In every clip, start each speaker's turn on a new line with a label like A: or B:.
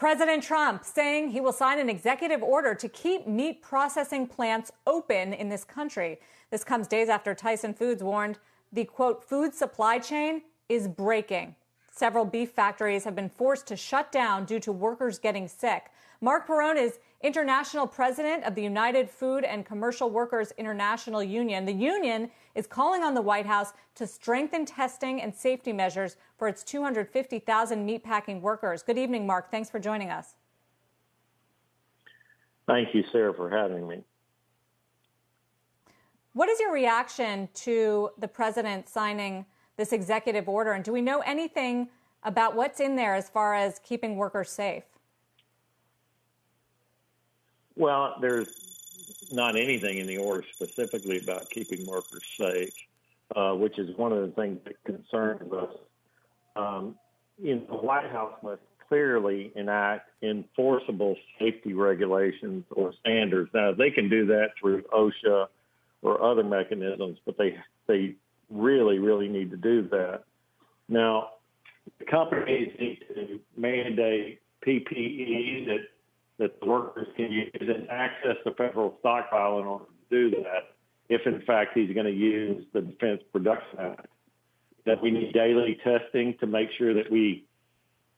A: President Trump saying he will sign an executive order to keep meat processing plants open in this country. This comes days after Tyson Foods warned the, quote, food supply chain is breaking. Several beef factories have been forced to shut down due to workers getting sick. Marc Perrone is international president of the United Food and Commercial Workers International Union. The union is calling on the White House to strengthen testing and safety measures for its 250,000 meatpacking workers. Good evening, Marc. Thanks for joining us.
B: Thank you, Sarah, for having me.
A: What is your reaction to the president signing this executive order? And do we know anything about what's in there as far as keeping workers safe?
B: Well, there's not anything in the order specifically about keeping workers safe, which is one of the things that concerns us. The White House must clearly enact enforceable safety regulations or standards. Now, they can do that through OSHA or other mechanisms, but they really need to do that. Now, the companies need to mandate PPE that the workers can use and access the federal stockpile in order to do that, if in fact he's going to use the Defense Production Act. That we need daily testing to make sure that we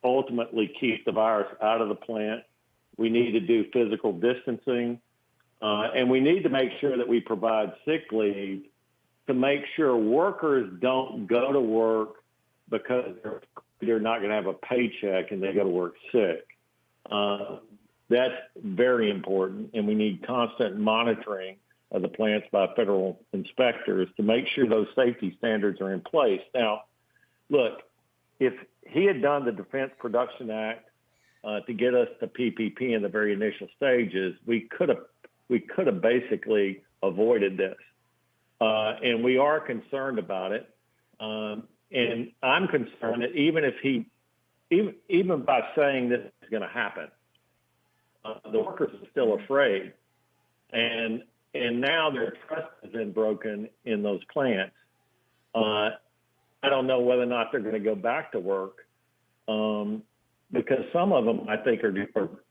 B: ultimately keep the virus out of the plant. We need to do physical distancing, and we need to make sure that we provide sick leave to make sure workers don't go to work because they're not going to have a paycheck and they go to work sick. That's very important, and we need constant monitoring of the plants by federal inspectors to make sure those safety standards are in place. Now, look, if he had done the Defense Production Act to get us to PPP in the very initial stages, we could have basically avoided this. And we are concerned about it. And I'm concerned that even by saying this is going to happen, the workers are still afraid. And now their trust has been broken in those plants. I don't know whether or not they're going to go back to work because some of them, I think, are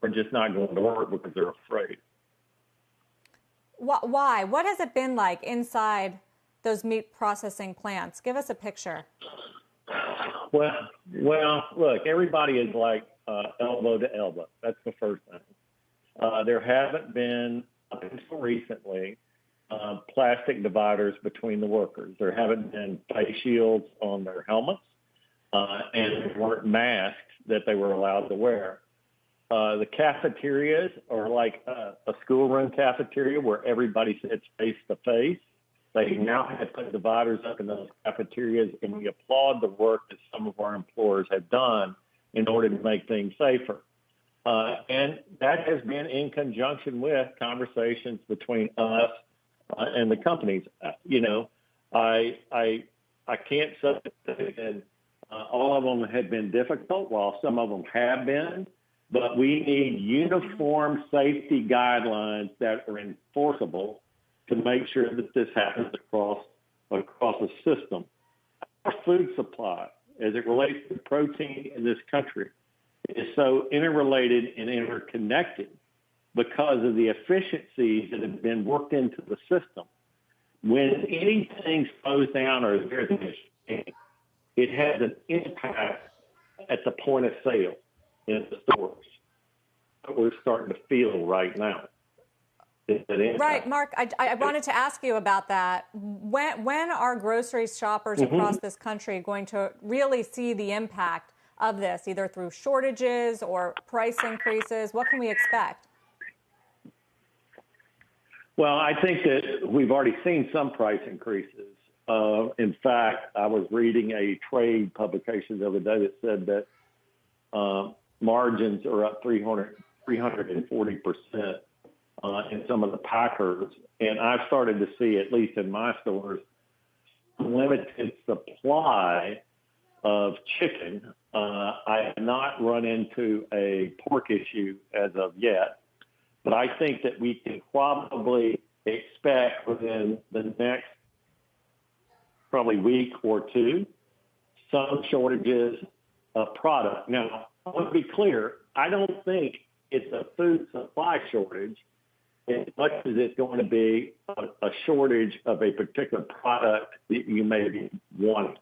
B: just not going to work because they're afraid.
A: Why? What has it been like inside those meat processing plants? Give us a picture.
B: Well, look, everybody is like elbow to elbow. That's the first thing. There haven't been, up until recently, plastic dividers between the workers. There haven't been face shields on their helmets, and there weren't masks that they were allowed to wear. The cafeterias are like a schoolroom cafeteria where everybody sits face to face. They now have put dividers up in those cafeterias, and we applaud the work that some of our employers have done in order to make things safer. And that has been in conjunction with conversations between us and the companies. I can't say that all of them have been difficult, while some of them have been. But we need uniform safety guidelines that are enforceable to make sure that this happens across the system. Our food supply, as it relates to protein in this country, is so interrelated and interconnected because of the efficiencies that have been worked into the system. When anything slows down or there's an issue, it has an impact at the point of sale in the stores. What we're starting to feel right now.
A: Right, Marc, I wanted to ask you about that. When are grocery shoppers across this country going to really see the impact of this, either through shortages or price increases? What can we expect?
B: Well, I think that we've already seen some price increases. In fact, I was reading a trade publication the other day that said that margins are up 340% in some of the packers. And I've started to see, at least in my stores, limited supply of chicken. I have not run into a pork issue as of yet, but I think that we can probably expect within the next probably week or two some shortages of product. Now, I want to be clear, I don't think it's a food supply shortage as much as it's going to be a shortage of a particular product that you may be wanting.